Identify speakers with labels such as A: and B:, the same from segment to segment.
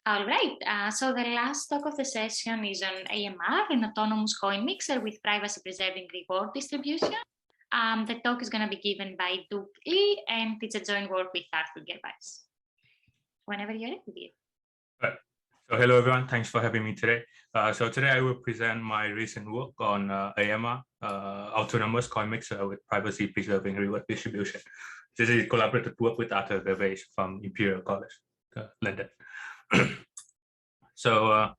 A: All right, so the last talk of the session is on AMR, an autonomous coin mixer with privacy-preserving reward distribution. The talk is going to be given by Duke Lee, and it's a joint work with Arthur Gervais. Whenever you're ready with you.
B: Right. So hello, everyone. Thanks for having me today. So today I will present my recent work on AMR, autonomous coin mixer with privacy-preserving reward distribution. This is collaborative work with Arthur Gervais from Imperial College, London. So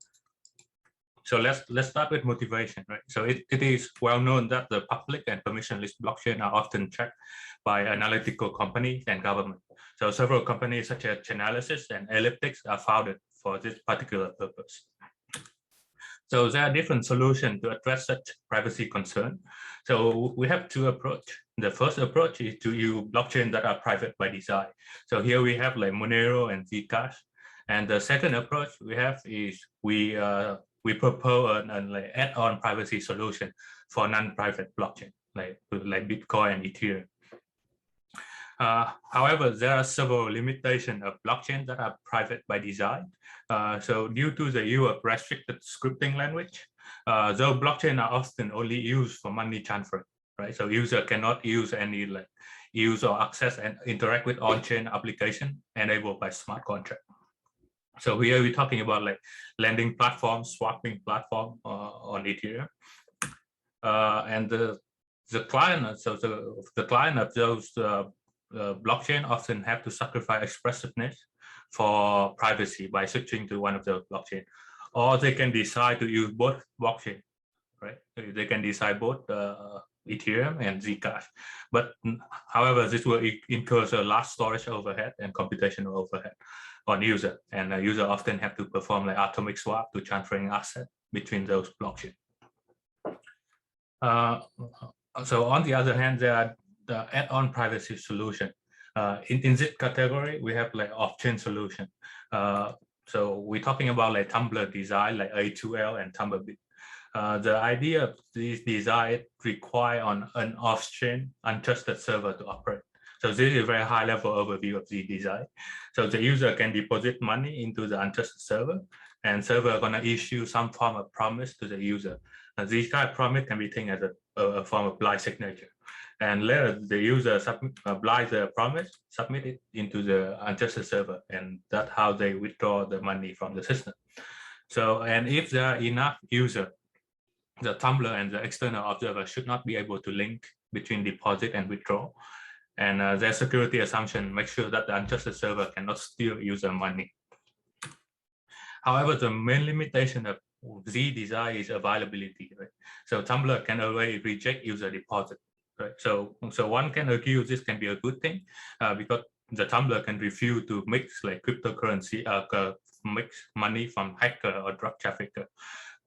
B: let's start with motivation, right? So it is well known that the public and permissionless blockchain are often tracked by analytical companies and government. So several companies such as Chainalysis and Elliptics are founded for this particular purpose. So there are different solutions to address such privacy concern. So we have two approaches. The first approach is to use blockchains that are private by design. So here we have like Monero and Zcash. And the second approach we have is we propose an like add-on privacy solution for non-private blockchain like Bitcoin and Ethereum. However, there are several limitations of blockchains that are private by design. So due to the use of restricted scripting language, though blockchains are often only used for money transfer, right? So user cannot use any like use or access and interact with on-chain application enabled by smart contract. So here we're talking about like lending platform, swapping platform on Ethereum, and the client. So the client of those blockchain often have to sacrifice expressiveness for privacy by switching to one of the blockchain, or they can decide to use both blockchain, right? They can decide both Ethereum and Zcash, but however, this will incur a large storage overhead and computational overhead on user, and the user often have to perform like atomic swap to transferring asset between those blockchain. So on the other hand, there are the add-on privacy solution. In this category, we have like Offchain Solution. So we're talking about like Tumbler design, like A2L and Tumblerbit. The idea of this design require on an off-chain untrusted server to operate. So this is a very high-level overview of the design. So the user can deposit money into the untrusted server, and server are gonna issue some form of promise to the user. This kind of promise can be taken as a form of blind signature. And later the user applies the promise, submit it into the untrusted server, and that's how they withdraw the money from the system. So, and if there are enough users, the tumbler and the external observer should not be able to link between deposit and withdrawal. And their security assumption makes sure that the untrusted server cannot steal user money. However, the main limitation of Z design is availability, right? So Tumbler can already reject user deposit, right? So one can argue this can be a good thing because the Tumbler can refuse to mix like cryptocurrency, mix money from hacker or drug trafficker.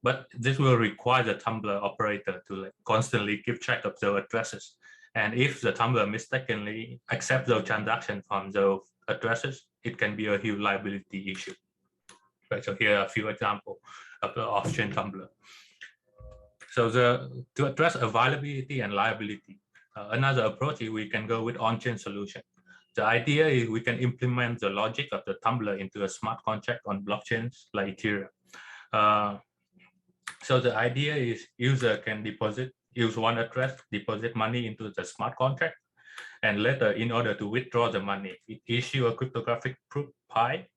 B: But this will require the Tumbler operator to like constantly keep track of their addresses. And if the Tumbler mistakenly accepts those transactions from those addresses, it can be a huge liability issue. Right, so here are a few examples of the off-chain Tumbler. So to address availability and liability, another approach is we can go with Onchain Solution. The idea is we can implement the logic of the Tumbler into a smart contract on blockchains like Ethereum. So the idea is user can use one address, deposit money into the smart contract, and later, in order to withdraw the money, it issue a cryptographic proof pi.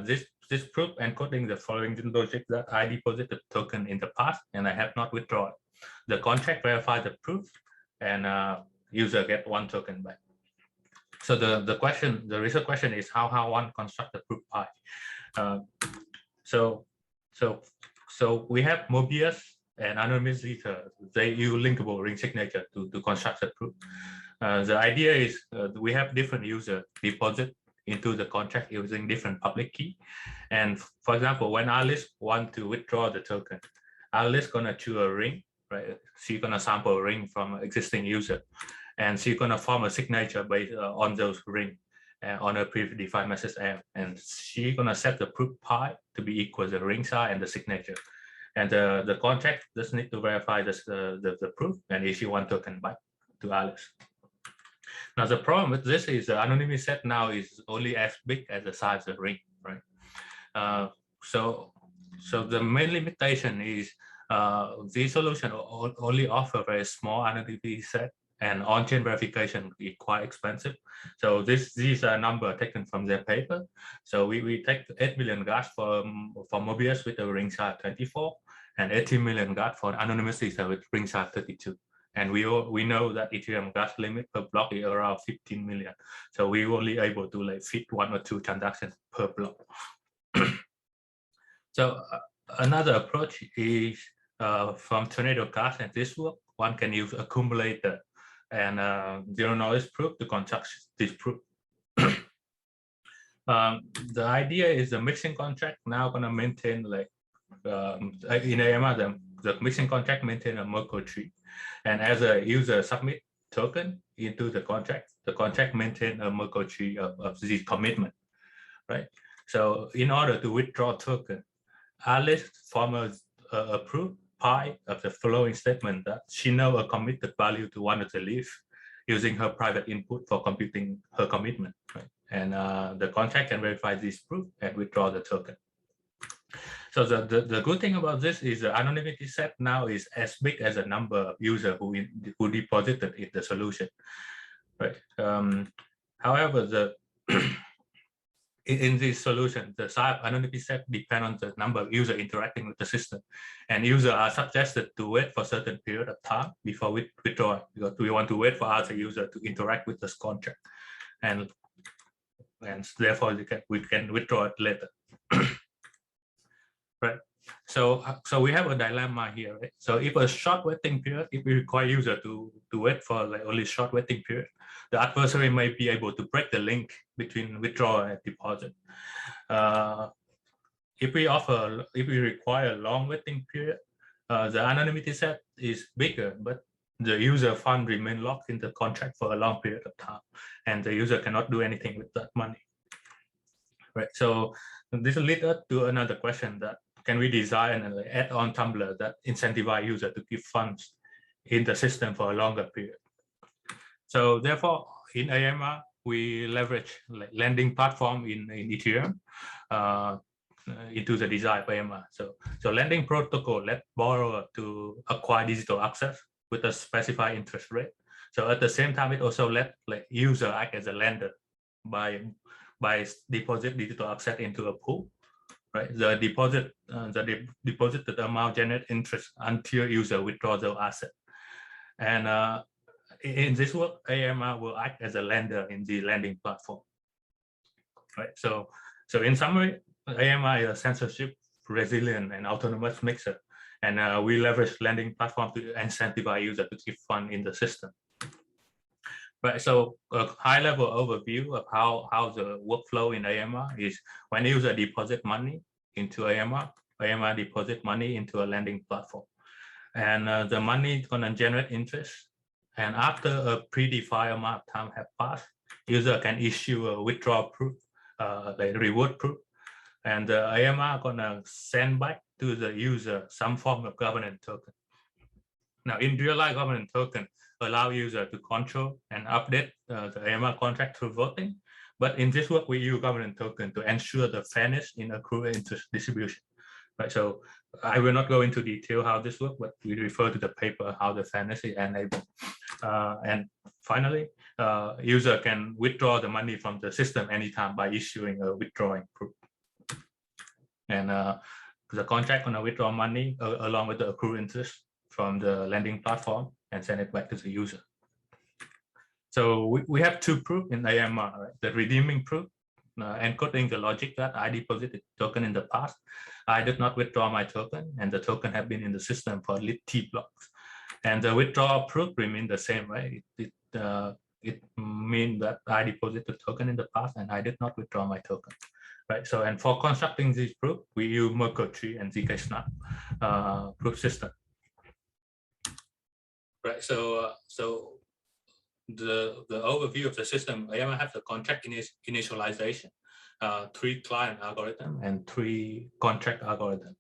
B: This proof encoding the following logic that I deposited token in the past and I have not withdrawn. The contract verifies the proof, and user get one token back. So the research question is how one construct the proof pi. So we have Mobius and anonymous ether. They use linkable ring signature to construct the proof. The idea is we have different user deposit into the contract using different public key. And for example, when Alice want to withdraw the token, Alice gonna choose a ring, right? She's gonna sample a ring from an existing user, and she's gonna form a signature based on those ring on a predefined message app, and she's gonna set the proof pi to be equal to the ring size and the signature. And the contract just need to verify the proof and issue one token back to Alice. Now the problem with this is the anonymous set now is only as big as the size of the ring, right? So the main limitation is this solution only offer very small anonymity set, and on-chain verification is quite expensive. So these are numbers taken from their paper. So we take 8 million gas for Mobius with a ring size 24, and 18 million gas for anonymity with ring size 32. And we know that Ethereum gas limit per block is around 15 million. So we only able to like fit 1 or 2 transactions per block. So another approach is from tornado gas, and this work, one can use accumulator and zero knowledge proof to construct this proof. The idea is the mixing contract now going to maintain like in AMR, the mixing contract maintain a Merkle tree, and as a user submit token into the contract maintain a Merkle tree of this commitment, right? So in order to withdraw token, Alice forms a proof pi of the following statement that she knows a committed value to one of the leaves using her private input for computing her commitment, right? And the contract can verify this proof and withdraw the token. So the good thing about this is the anonymity set now is as big as the number of users who deposited in the solution, right? However, in this solution, the size of anonymity set depends on the number of users interacting with the system, and users are suggested to wait for a certain period of time before we withdraw, because we want to wait for other users to interact with this contract, and therefore we can withdraw it later. Right. So we have a dilemma here, right? So if a short waiting period, if we require user to wait for like only short waiting period, the adversary may be able to break the link between withdrawal and deposit. If we require a long waiting period, the anonymity set is bigger, but the user fund remain locked in the contract for a long period of time, and the user cannot do anything with that money. Right. So this leads us to another question: that can we design an add-on tumbler that incentivize user to keep funds in the system for a longer period? So therefore, in AMR, we leverage like lending platform in Ethereum into the design of AMR. So lending protocol let borrower to acquire digital access with a specified interest rate. So at the same time, it also let like user act as a lender by deposit digital asset into a pool, right? The deposited amount generate interest until user withdraws the asset. And in this work, AMR will act as a lender in the lending platform, right? So in summary, AMR is a censorship resilient and autonomous mixer, and we leverage lending platform to incentivize user to keep fund in the system. Right, so a high-level overview of how the workflow in AMR is: when user deposit money into AMR deposit money into a lending platform, and the money is gonna generate interest. And after a predefined amount of time have passed, user can issue a withdrawal proof, like reward proof, and the AMR gonna send back to the user some form of governance token. Now, in real life, governance token allow user to control and update the AMR contract through voting. But in this work, we use governance token to ensure the fairness in accrued interest distribution. Right. So I will not go into detail how this works, but we refer to the paper how the fairness is enabled. And finally, user can withdraw the money from the system anytime by issuing a withdrawing proof. And the contract gonna withdraw money along with the accrued interest from the lending platform and send it back to the user. So we have two proofs in AMR, right? The redeeming proof, encoding the logic that I deposited token in the past. I did not withdraw my token, and the token have been in the system for at least T blocks. And the withdrawal proof remain the same, right? It means that I deposited token in the past and I did not withdraw my token, right? So, and for constructing this proof, we use Merkle tree and ZK snap proof system. Right, so the overview of the system, AMR have the contract initialization, 3 client algorithm and 3 contract algorithm.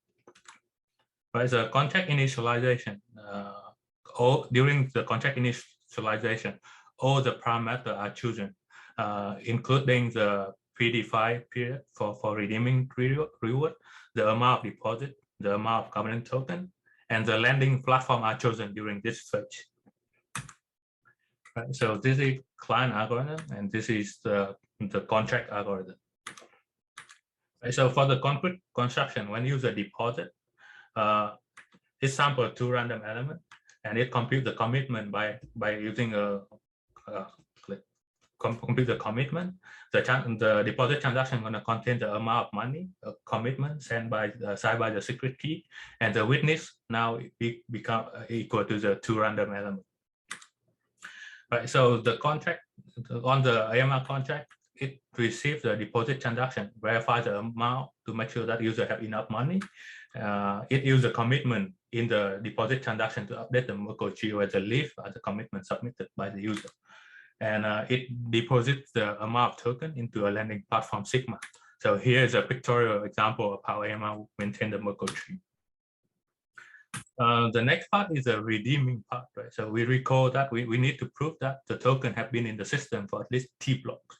B: Right, so contract initialization, during the contract initialization, all the parameters are chosen, including the predefined period for redeeming reward, the amount of deposit, the amount of governance token, and the lending platform are chosen during this phase. Right, so this is client algorithm, and this is the contract algorithm. Right, so for the concrete construction, when you use a deposit, it samples 2 random elements, and it computes the commitment by using compute the commitment. The deposit transaction going to contain the amount of money, commitment sent by signed by the secret key, and the witness now become equal to the 2 random elements. Right, so the contract on the AMR contract, it receives the deposit transaction, verifies the amount to make sure that user have enough money. It uses a commitment in the deposit transaction to update the Merkle tree where the leaf as a commitment submitted by the user. And it deposits the amount of token into a lending platform Sigma. So here's a pictorial example of how AMR maintain the Merkle tree. The next part is the redeeming part, right? So we recall that we need to prove that the token have been in the system for at least T blocks,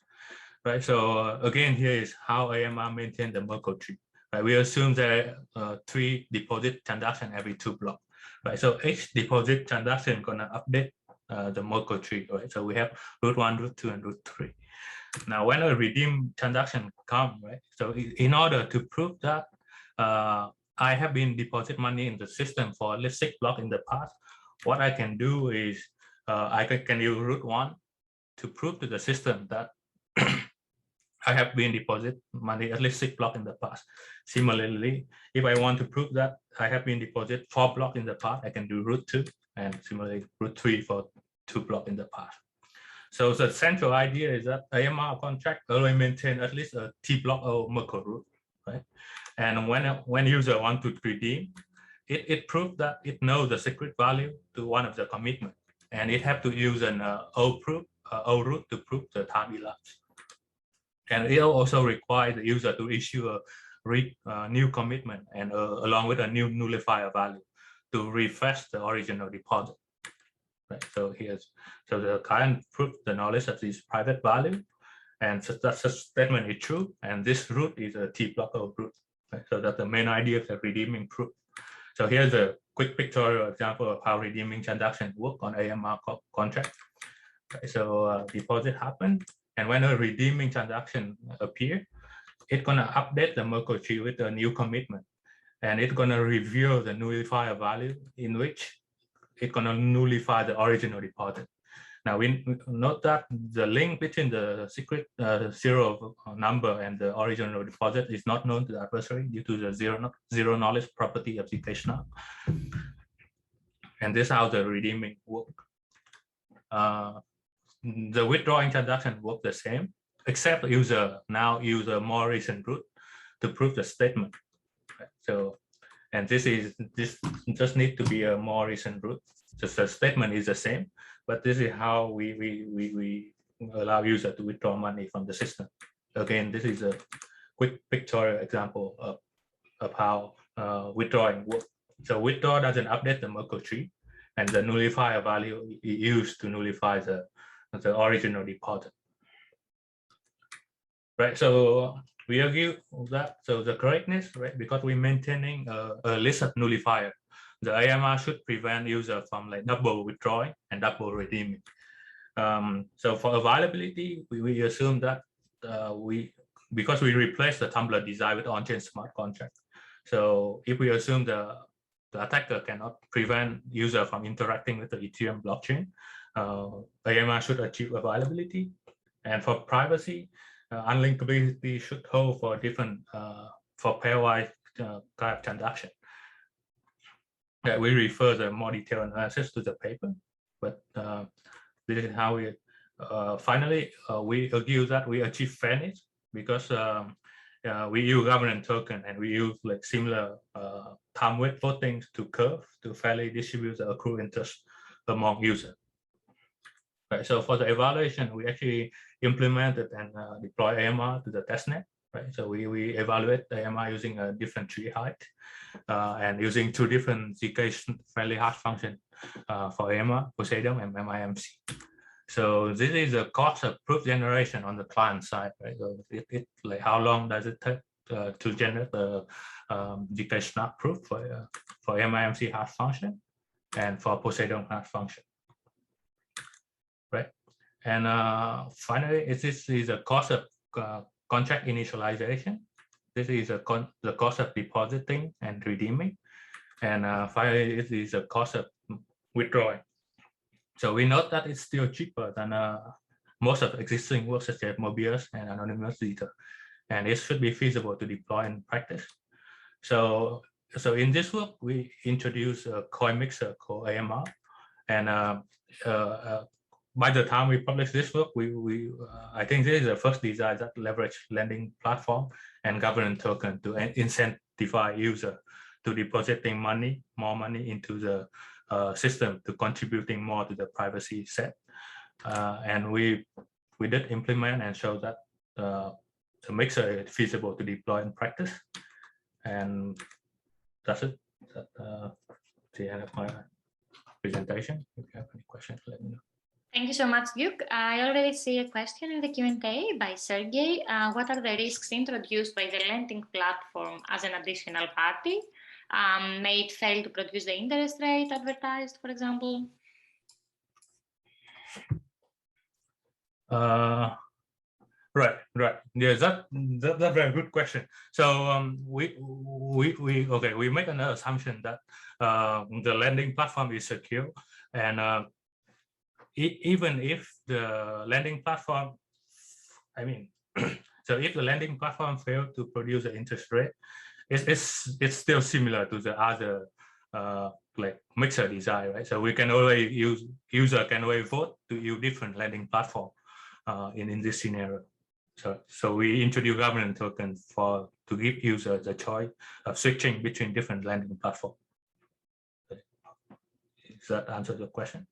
B: right? So again, here is how AMR maintain the Merkle tree. Right? We assume there are 3 deposit transaction every 2 blocks, right? So each deposit transaction gonna update the Merkle tree, right? So we have root 1, root 2, and root 3. Now, when a redeem transaction come, right? So in order to prove that I have been deposit money in the system for at least 6 blocks in the past, what I can do is I can use root 1 to prove to the system that I have been deposit money at least 6 blocks in the past. Similarly, if I want to prove that I have been deposit 4 blocks in the past, I can do root 2, and similarly root 3 for 2 blocks in the past. So the central idea is that AMR contract always maintain at least a T block or Merkle root, right? And when user want to redeem, it proves that it knows the secret value to one of the commitment, and it have to use an O root to prove the time elapsed. And it also requires the user to issue a new commitment and along with a new nullifier value to refresh the original deposit. Right. So the client proves the knowledge of this private value, and so that statement is true, and this root is a T block of root. Right? So that's the main idea of the redeeming proof. So here's a quick pictorial example of how redeeming transaction work on AMR contract. Right? So deposit happened, and when a redeeming transaction appear, it's gonna update the Merkle tree with a new commitment, and it's gonna reveal the nullifier value in which it's gonna nullify the original deposit. Now we note that the link between the secret zero number and the original deposit is not known to the adversary due to the zero knowledge property of zk-SNARK. And this is how the redeeming work. The withdrawing transaction work the same, except user now use a more recent root to prove the statement. Right? So, and this just need to be a more recent root. Just the statement is the same, but this is how we allow user to withdraw money from the system. Again, this is a quick pictorial example of how withdrawing works. So withdraw doesn't update the Merkle tree, and the nullifier value is used to nullify the original deposit. Right. So we argue that the correctness, right, because we're maintaining a list of nullifier, the AMR should prevent user from like double withdrawing and double redeeming. So for availability, we assume that because we replace the tumbler design with on-chain smart contract. So if we assume the attacker cannot prevent user from interacting with the Ethereum blockchain, AMR should achieve availability. And for privacy, unlinkability should hold for different for pairwise kind of transaction. We refer the more detailed analysis to the paper, but this is how we finally we argue that we achieve fairness because we use governance token and we use like similar time weight voting to curve to fairly distribute the accrued interest among users. Right. So for the evaluation, we actually implemented and deploy AMR to the testnet. Right. So we evaluate the AMR using a different tree height and using 2 different zk friendly hash function for AMR, Poseidon, and MIMC. So this is a cost of proof generation on the client side, right? So it like how long does it take to generate the GK snap proof for MIMC hash function and for Poseidon hash function, right? And finally, this is a cost of contract initialization. This is the cost of depositing and redeeming. And finally, it is a cost of withdrawing. So we note that it's still cheaper than most of the existing work such as Mobius and Anonymous Ether. And it should be feasible to deploy in practice. So in this work, we introduce a coin mixer called AMR. And by the time we publish this work, I think this is the first design that leverage lending platform and governance token to incentivize user to depositing more money into the system, to contributing more to the privacy set. And we did implement and show that the mixer is feasible to deploy in practice. And that's it. That's the end of my presentation. If you have any questions, let me know.
A: Thank you so much, Duke. I already see a question in the Q&A by Sergey. What are the risks introduced by the lending platform as an additional party? May it fail to produce the interest rate advertised, for example?
B: Right. Yeah, that's a very good question. So we make an assumption that the lending platform is secure, and even if the lending platform, so if the lending platform failed to produce an interest rate, it's still similar to the other like mixer design, right? So we can always user can always vote to use different lending platform in this scenario. So we introduce governance tokens to give users the choice of switching between different lending platforms. Does that answer your question?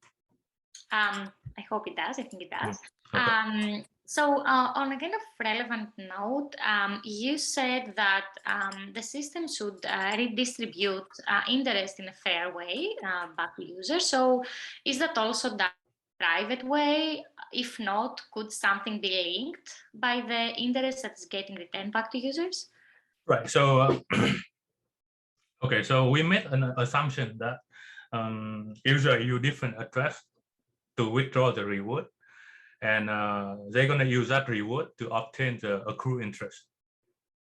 B: I
A: hope it does. I think it does.
B: Okay.
A: So on a kind of relevant note, you said that the system should redistribute interest in a fair way back to users. So is that also the private way? If not, could something be linked by the interest that is getting returned back to users?
B: Right. So okay. So we made an assumption that user use different address to withdraw the reward, and they're going to use that reward to obtain the accrued interest.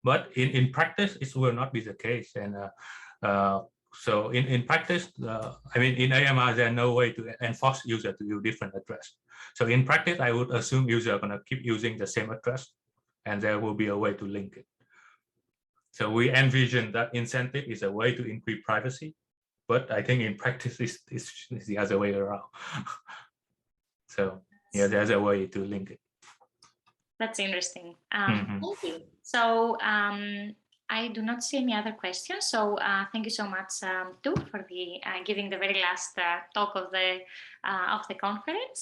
B: But in practice, it will not be the case. And so in practice, in AMR, there's no way to enforce user to use different address. So in practice, I would assume user are going to keep using the same address, and there will be a way to link it. So we envision that incentive is a way to increase privacy, but I think in practice, it's the other way around. So yeah, there's a way to link it.
A: That's interesting. Thank you. So I do not see any other questions. So thank you so much, too, for giving the very last talk of the conference.